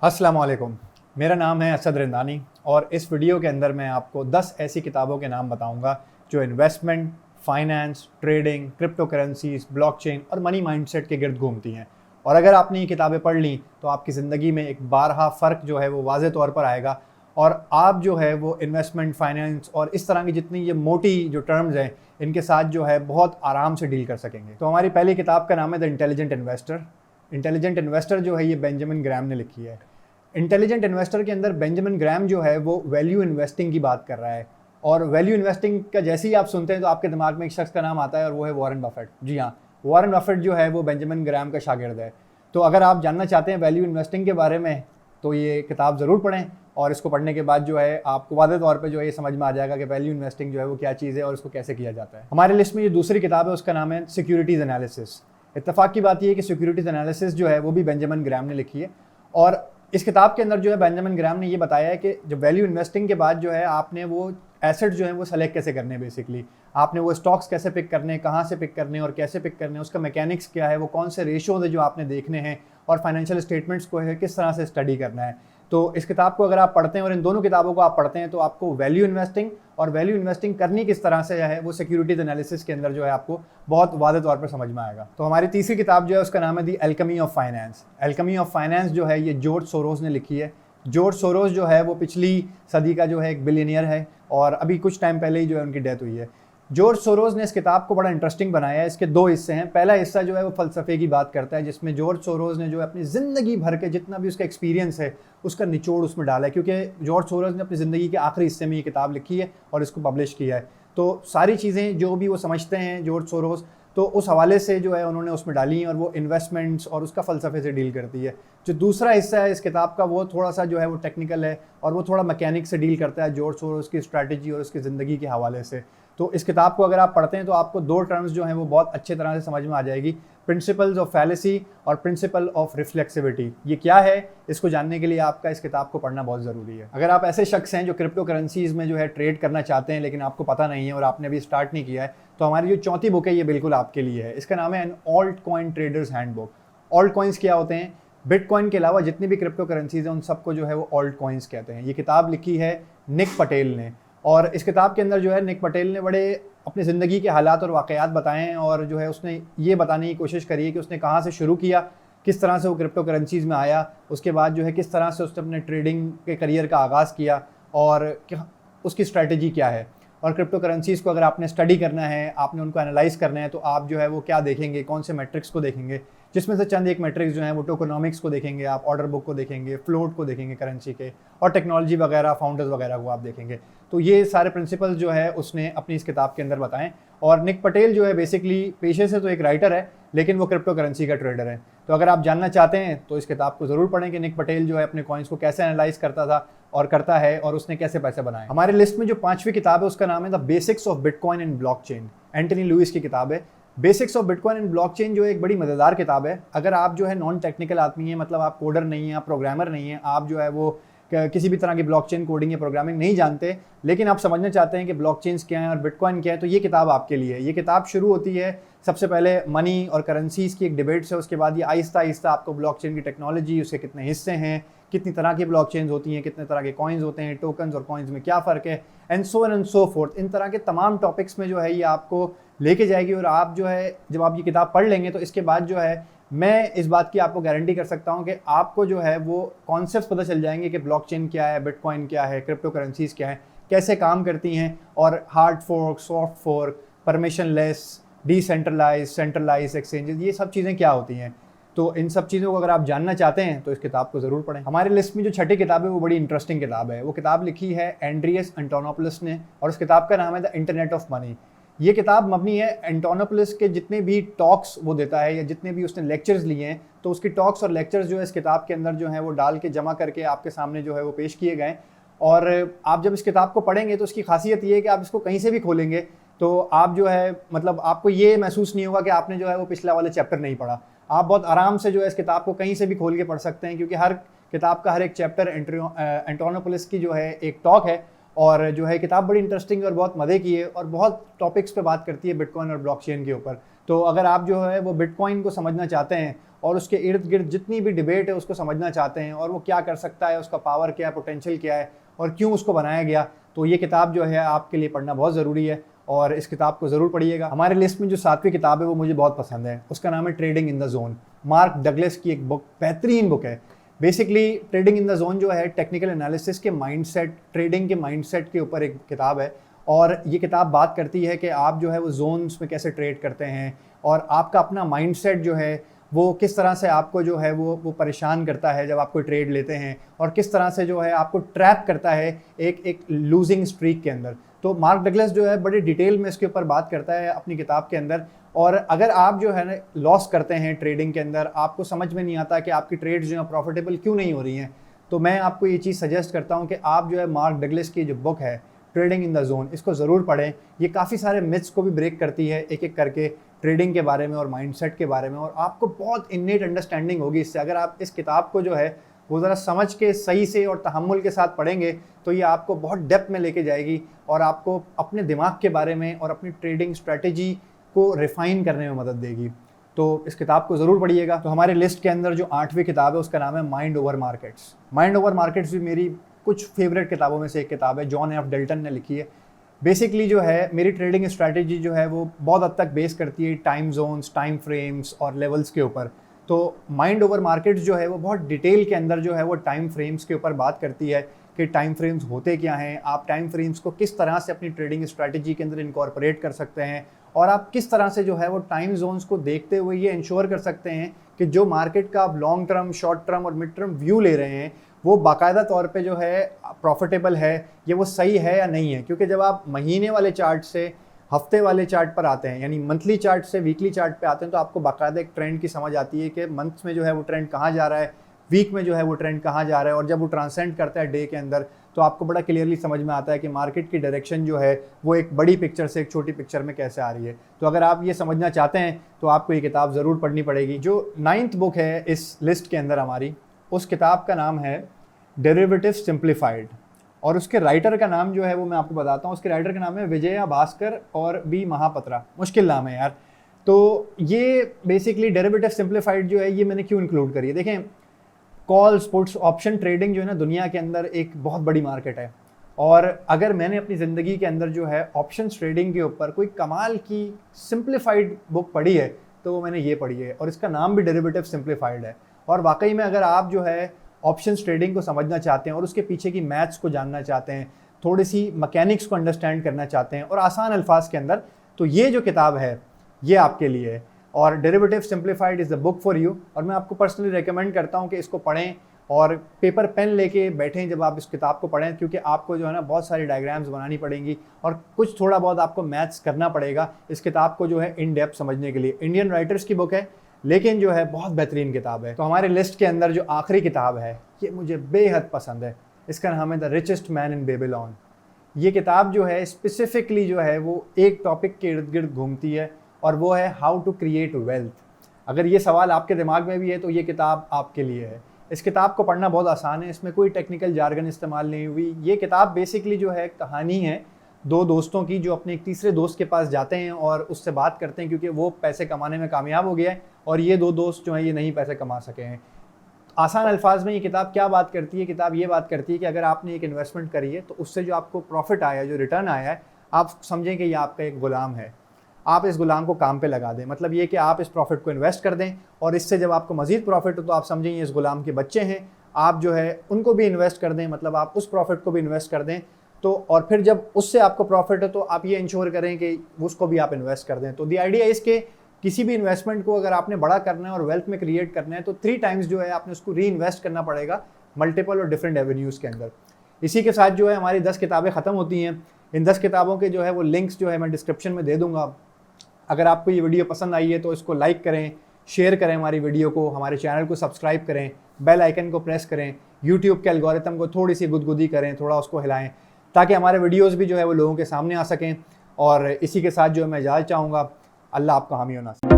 अस्सलाम वालेकुम। मेरा नाम है असद रिंदानी और इस वीडियो के अंदर मैं आपको 10 ऐसी किताबों के नाम बताऊंगा जो investment, finance, trading, crypto currencies, blockchain और मनी माइंडसेट के गिर्द घूमती हैं। और अगर आपने ये किताबें पढ़ ली तो आपकी ज़िंदगी में एक बारहा फ़र्क जो है वो वाज़े तौर पर आएगा और आप जो है वो इन्वेस्टमेंट, फाइनेंस और इस तरह की जितनी ये मोटी जो टर्म्स हैं इनके साथ जो है बहुत आराम से डील कर सकेंगे। तो हमारी पहली किताब का नाम है the intelligent investor. Intelligent investor जो है ये बेंजामिन ग्रैम ने लिखी है। इंटेलिजेंट इन्वेस्टर के अंदर बेंजामिन ग्रैम जो है वो वैल्यू इन्वेस्टिंग की बात कर रहा है। और वैल्यू इन्वेस्टिंग का जैसे ही आप सुनते हैं तो आपके दिमाग में एक शख्स का नाम आता है और वो है वॉरेन बफेट। जी हाँ, वॉरेन बफेट जो है वो बेंजामिन ग्रैम का शागिर्द है। तो अगर आप जानना चाहते हैं वैल्यू इन्वेस्टिंग के बारे में तो ये किताब ज़रूर पढ़ें और इसको पढ़ने के बाद जो है आपको वादे तौर पे जो है ये समझ में आ जाएगा कि वैल्यू इन्वेस्टिंग जो है वो क्या चीज़ है और इसको कैसे किया जाता है। हमारे लिस्ट में जो दूसरी किताब है उसका नाम है सिक्योरिटीज़ एनालिसिस। इत्तेफाक की बात यह है कि सिक्योरिटीज़ एनालिसिस जो है वो भी बेंजामिन ग्रैम ने लिखी है। और इस किताब के अंदर जो है बेंजामिन ग्रैम ने ये बताया है कि जब वैल्यू इन्वेस्टिंग के बाद जो है आपने वो एसेट जो है वो सेलेक्ट कैसे करने हैं। बेसिकली आपने वो स्टॉक्स कैसे पिक करने हैं, कहाँ से पिक करने हैं और कैसे पिक करने हैं, उसका मैकेनिक्स क्या है, वो कौन से रेशोज है जो आपने देखने हैं और फाइनेंशियल स्टेटमेंट्स को है किस तरह से स्टडी करना है। तो इस किताब को अगर आप पढ़ते हैं और इन दोनों किताबों को आप पढ़ते हैं तो आपको वैल्यू इन्वेस्टिंग और वैल्यू इन्वेस्टिंग करनी किस तरह से है वो सिक्योरिटीज एनालिसिस के अंदर जो है आपको बहुत वादे तौर पर समझ में आएगा। तो हमारी तीसरी किताब जो है उसका नाम है the alchemy of finance. Alchemy of finance जो है ये जॉर्ज सोरोस ने लिखी है। जॉर्ज सोरोस जो है वो पिछली सदी का जो है एक बिलियनियर है और अभी कुछ टाइम पहले ही जो है उनकी डेथ हुई है। जॉर्ज सोरोस ने इस किताब को बड़ा इंटरेस्टिंग बनाया है। इसके दो हिस्से हैं। पहला हिस्सा जो है वो फ़लसफ़े की बात करता है जिसमें जॉर्ज सोरोस ने जो है अपनी ज़िंदगी भर के जितना भी उसका एक्सपीरियंस है उसका निचोड़ उसमें डाला है, क्योंकि जॉर्ज सोरोस ने अपनी ज़िंदगी के आखिरी हिस्से में ये किताब लिखी है और इसको पब्लिश किया है। तो सारी चीज़ें जो भी वो समझते हैं जॉर्ज सोरोस तो उस हवाले से जो है उन्होंने उसमें डाली हैं और वो इन्वेस्टमेंट्स और उसका फ़लसफ़े से डील करती है। जो दूसरा हिस्सा है इस किताब का वो थोड़ा सा जो है वो टेक्निकल है और वो थोड़ा मैकेनिक से डील करता है जॉर्ज सोरोस की स्ट्रैटेजी और उसकी ज़िंदगी के हवाले से। तो इस किताब को अगर आप पढ़ते हैं तो आपको दो टर्म्स जो हैं वो बहुत अच्छे तरह से समझ में आ जाएगी, प्रिंसिपल्स ऑफ फैलेसी और प्रिंसिपल ऑफ रिफ्लेक्सिविटी। ये क्या है इसको जानने के लिए आपका इस किताब को पढ़ना बहुत ज़रूरी है। अगर आप ऐसे शख्स हैं जो क्रिप्टो करेंसीज़ में जो है ट्रेड करना चाहते हैं लेकिन आपको पता नहीं है और आपने अभी स्टार्ट नहीं किया है तो हमारी जो चौथी बुक है ये बिल्कुल आपके लिए है। इसका नाम है an altcoin traders handbook. Altcoins क्या होते हैं? बिटकॉइन के अलावा जितनी भी क्रिप्टो करेंसीज हैं उन सबको जो है वो ऑल्ट कॉइन्स कहते हैं। ये किताब लिखी है निक पटेल ने और इस किताब के अंदर जो है निक पटेल ने बड़े अपनी ज़िंदगी के हालात और वाक़यात बताए हैं और जो है उसने ये बताने की कोशिश करी है कि उसने कहाँ से शुरू किया, किस तरह से वो क्रिप्टो करेंसीज़ में आया, उसके बाद जो है किस तरह से उसने अपने ट्रेडिंग के करियर का आगाज़ किया और उसकी स्ट्रैटेजी क्या है। और क्रिप्टो करेंसीज़ को अगर आपने स्टडी करना है, आपने उनको एनालाइज करना है तो आप जो है वो क्या देखेंगे, कौन से मैट्रिक्स को देखेंगे, जिसमें से चंद एक मैट्रिक्स जो हैं वो टोकोनॉमिक्स को देखेंगे, आप ऑर्डर बुक को देखेंगे, फ्लोट को देखेंगे करेंसी के, और टेक्नोलॉजी वगैरह, फाउंडर्स वगैरह को आप देखेंगे। तो ये सारे प्रिंसिपल्स जो है उसने अपनी इस किताब के अंदर बताएं। और निक पटेल जो है बेसिकली पेशे से तो एक राइटर है लेकिन वो क्रिप्टो करेंसी का ट्रेडर है। तो अगर आप जानना चाहते हैं तो इस किताब को ज़रूर पढ़ें कि निक पटेल जो है अपने कॉइन्स को कैसे एनालाइज करता था और करता है और उसने कैसे पैसे बनाए। हमारे लिस्ट में जो पांचवी किताब है उसका नाम है the basics of bitcoin and blockchain. Antony Lewis की किताब है। Basics of bitcoin and blockchain जो एक बड़ी मज़ेदार किताब है। अगर आप जो है नॉन टेक्निकल आदमी हैं, मतलब आप कोडर नहीं हैं, आप प्रोग्रामर नहीं हैं, आप जो है वो किसी भी तरह की ब्लॉकचेन कोडिंग या प्रोग्रामिंग नहीं जानते लेकिन आप समझना चाहते हैं कि ब्लॉकचेन्स क्या हैं और बिटकॉइन क्या है, तो ये किताब आपके लिए है। ये किताब शुरू होती है सबसे पहले मनी और करेंसीज़ की एक डिबेट से, उसके बाद ये आहिस्ता आहिस्ता आपको ब्लॉकचेन की टेक्नोलॉजी, उसके कितने हिस्से हैं, कितनी तरह की ब्लॉकचेन्स होती हैं, कितने तरह के कॉइन्स होते हैं, टोकन्स और कॉइन्स में क्या फ़र्क है, एंड सो फोर्थ। इन तरह के तमाम टॉपिक्स में जो है ये आपको लेके जाएगी और आप जो है जब आप ये किताब पढ़ लेंगे तो इसके बाद जो है मैं इस बात की आपको गारंटी कर सकता हूं कि आपको जो है वो कॉन्सेप्ट्स पता चल जाएंगे कि ब्लॉकचेन क्या है, बिटकॉइन क्या है, क्रिप्टो करेंसीज क्या है, कैसे काम करती हैं और hard fork, soft fork, permissionless, decentralize, centralize exchanges, ये सब चीज़ें क्या होती हैं। तो इन सब चीज़ों को अगर आप जानना चाहते हैं तो इस किताब को ज़रूर पढ़ें। हमारे लिस्ट में जो छठी किताब है वो बड़ी इंटरेस्टिंग किताब है। वो किताब लिखी है एंड्रियस एंटोनोपुलस ने और उस किताब का नाम है द इंटरनेट ऑफ मनी। ये किताब मबनी है एंटोनोपुलस के जितने भी टॉक्स वो देता है या जितने भी उसने लेक्चर्स लिए हैं तो उसकी टॉक्स और लेक्चर्स जो है इस किताब के अंदर जो है वो डाल के जमा करके आपके सामने जो है वो पेश किए गए। और आप जब इस किताब को पढ़ेंगे तो उसकी खासियत ये है कि आप इसको कहीं से भी खोलेंगे तो आप जो है मतलब आपको ये महसूस नहीं होगा कि आपने जो है वो पिछला वाला चैप्टर नहीं पढ़ा। आप बहुत आराम से जो है इस किताब को कहीं से भी खोल के पढ़ सकते हैं क्योंकि हर किताब का हर एक चैप्टर एंटोनोपुलस की जो है एक टॉक है और जो है किताब बड़ी इंटरेस्टिंग और बहुत मज़े की है और बहुत टॉपिक्स पे बात करती है बिटकॉइन और ब्लॉकचेन के ऊपर। तो अगर आप जो है वो बिटकॉइन को समझना चाहते हैं और उसके इर्द गिर्द जितनी भी डिबेट है उसको समझना चाहते हैं और वो क्या कर सकता है, उसका पावर क्या है, पोटेंशियल क्या है और क्यों उसको बनाया गया, तो ये किताब जो है आपके लिए पढ़ना बहुत ज़रूरी है और इस किताब को ज़रूर पढ़िएगा। हमारे लिस्ट में जो 7वीं किताब है वो मुझे बहुत पसंद है, उसका नाम है trading in the zone. Mark Douglas की एक बुक, बेहतरीन बुक है। Basically trading in the zone जो है टेक्निकल एनालिसिस के माइंडसेट, ट्रेडिंग के माइंडसेट के ऊपर एक किताब है और ये किताब बात करती है कि आप जो है वो जोन्स में कैसे ट्रेड करते हैं और आपका अपना माइंडसेट जो है वो किस तरह से आपको जो है वो परेशान करता है जब आप कोई ट्रेड लेते हैं और किस तरह से जो है आपको ट्रैप करता है एक लूजिंग स्ट्रीक के अंदर। तो मार्क डगलस जो है बड़े डिटेल में इसके ऊपर बात करता है अपनी किताब के अंदर। और अगर आप जो है ना लॉस करते हैं ट्रेडिंग के अंदर, आपको समझ में नहीं आता कि आपकी ट्रेड्स जो है प्रॉफिटेबल क्यों नहीं हो रही हैं, तो मैं आपको ये चीज़ सजेस्ट करता हूँ कि आप जो है मार्क डगलस की जो बुक है ट्रेडिंग इन द जोन, इसको ज़रूर पढ़ें। ये काफ़ी सारे मिथ्स को भी ब्रेक करती है एक एक करके ट्रेडिंग के बारे में और माइंडसेट के बारे में, और आपको बहुत इन्नेट अंडरस्टैंडिंग होगी इससे। अगर आप इस किताब को जो है वो ज़रा समझ के सही से और तहम्मुल के साथ पढ़ेंगे तो ये आपको बहुत डेप्थ में लेके जाएगी और आपको अपने दिमाग के बारे में और अपनी ट्रेडिंग स्ट्रैटेजी को रिफ़ाइन करने में मदद देगी। तो इस किताब को ज़रूर पढ़िएगा। तो हमारे लिस्ट के अंदर जो 8वीं किताब है उसका नाम है mind over markets. Mind over markets भी मेरी कुछ फेवरेट किताबों में से एक किताब है, जॉन एफ डेल्टन ने लिखी है। बेसिकली जो है मेरी ट्रेडिंग स्ट्रैटेजी जो है वो बहुत हद तक बेस करती है टाइम जोन्स, टाइम फ्रेम्स और लेवल्स के ऊपर। तो माइंड ओवर मार्केट्स जो है वो बहुत डिटेल के अंदर जो है वो टाइम फ्रेम्स के ऊपर बात करती है कि टाइम फ्रेम्स होते क्या हैं, आप टाइम फ्रेम्स को किस तरह से अपनी ट्रेडिंग स्ट्रैटेजी के अंदर इनकॉर्पोरेट कर सकते हैं और आप किस तरह से जो है वो टाइम जोन्स को देखते हुए ये इंश्योर कर सकते हैं कि जो मार्केट का आप लॉन्ग टर्म, शॉर्ट टर्म और मिड टर्म व्यू ले रहे हैं वो बाकायदा तौर पे जो है प्रॉफिटेबल है, ये वो सही है या नहीं है। क्योंकि जब आप महीने वाले चार्ट से हफ्ते वाले चार्ट पर आते हैं, यानी मंथली चार्ट से वीकली चार्ट पे आते हैं, तो आपको बाकायदा एक ट्रेंड की समझ आती है कि मंथ में जो है वो ट्रेंड कहाँ जा रहा है, वीक में जो है वो ट्रेंड कहाँ जा रहा है, और जब वो ट्रांसेंड करता है डे के अंदर तो आपको बड़ा क्लियरली समझ में आता है कि मार्केट की डायरेक्शन जो है वो एक बड़ी पिक्चर से एक छोटी पिक्चर में कैसे आ रही है। तो अगर आप ये समझना चाहते हैं तो आपको ये किताब ज़रूर पढ़नी पड़ेगी। जो 9th बुक है इस लिस्ट के अंदर हमारी, उस किताब का नाम है डेरिवेटिव सिंप्लीफाइड और उसके राइटर का नाम जो है वो मैं आपको बताता हूँ। उसके राइटर का नाम है विजया भास्कर और बी महापात्रा। मुश्किल नाम है यार। तो ये बेसिकली डेरिवेटिव सिंप्लीफाइड जो है ये मैंने क्यों इंक्लूड करी है, देखें कॉल्स, पुट्स, ऑप्शन ट्रेडिंग जो है ना दुनिया के अंदर एक बहुत बड़ी मार्केट है और अगर मैंने अपनी ज़िंदगी के अंदर जो है ऑप्शन ट्रेडिंग के ऊपर कोई कमाल की सिंप्लीफाइड बुक पढ़ी है तो वो मैंने ये पढ़ी है और इसका नाम भी डेरिवेटिव सिंप्लीफाइड है। और वाकई में अगर आप जो है ऑप्शंस ट्रेडिंग को समझना चाहते हैं और उसके पीछे की मैथ्स को जानना चाहते हैं, थोड़ी सी मैकेनिक्स को अंडरस्टैंड करना चाहते हैं और आसान अल्फाज के अंदर, तो ये जो किताब है ये आपके लिए है और derivative simplified is the book for you. और मैं आपको पर्सनली रेकमेंड करता हूँ कि इसको पढ़ें और पेपर पेन लेके बैठें जब आप इस किताब को पढ़ें, क्योंकि आपको जो है ना बहुत सारी डायग्राम्स बनानी पड़ेंगी और कुछ थोड़ा बहुत आपको मैथ्स करना पड़ेगा इस किताब को जो है इन डेप्थ समझने के लिए। इंडियन राइटर्स की बुक है लेकिन जो है बहुत बेहतरीन किताब है। तो हमारे लिस्ट के अंदर जो आखिरी किताब है ये मुझे बेहद पसंद है, इसका नाम है the richest man in Babylon. ये किताब जो है स्पेसिफिकली जो है वो एक टॉपिक के इर्द गिर्द घूमती है और वो है हाउ टू क्रिएट वेल्थ। अगर ये सवाल आपके दिमाग में भी है तो ये किताब आपके लिए है। इस किताब को पढ़ना बहुत आसान है, इसमें कोई टेक्निकल जार्गन इस्तेमाल नहीं हुई। ये किताब बेसिकली जो है कहानी है दो दोस्तों की जो अपने एक तीसरे दोस्त के पास जाते हैं और उससे बात करते हैं क्योंकि वो पैसे कमाने में कामयाब हो गया है और ये दो दोस्त जो हैं ये नहीं पैसे कमा सके हैं। आसान अल्फाज में ये किताब क्या बात करती है, किताब ये बात करती है कि अगर आपने एक इन्वेस्टमेंट करी है तो उससे जो आपको प्रॉफिट आया, जो रिटर्न आया है, आप समझें कि ये आपका एक गुलाम है। आप इस गुलाम को काम पे लगा दें, मतलब ये कि आप इस प्रॉफिट को इन्वेस्ट कर दें और इससे जब आपको मज़ीद प्रॉफिट हो तो आप समझें ये इस गुलाम के बच्चे हैं, आप जो है उनको भी इन्वेस्ट कर दें, मतलब आप उस प्रॉफिट को भी इन्वेस्ट कर दें। तो और फिर जब उससे आपको प्रॉफिट है तो आप ये इंश्योर करें कि उसको भी आप इन्वेस्ट कर दें। तो द आइडिया इज़ कि किसी भी इन्वेस्टमेंट को अगर आपने बड़ा करना है और वेल्थ में क्रिएट करना है तो 3 टाइम्स जो है आपने उसको री इन्वेस्ट करना पड़ेगा मल्टीपल और डिफरेंट एवेन्यूज़ के अंदर। इसी के साथ जो है हमारी 10 किताबें ख़त्म होती हैं। इन 10 किताबों के जो है वो लिंक्स जो है मैं डिस्क्रिप्शन में दे दूँगा। अगर आपको ये वीडियो पसंद आई है तो इसको लाइक करें, शेयर करें हमारी वीडियो को, हमारे चैनल को सब्सक्राइब करें, बेल आइकन को प्रेस करें, यूट्यूब के एल्गोरिथम को थोड़ी सी गुदगुदी करें, थोड़ा उसको हिलाएं ताकि हमारे वीडियोस भी जो है वो लोगों के सामने आ सकें। और इसी के साथ जो है मैं इजाज़त चाहूँगा। अल्लाह आपका हामी होना।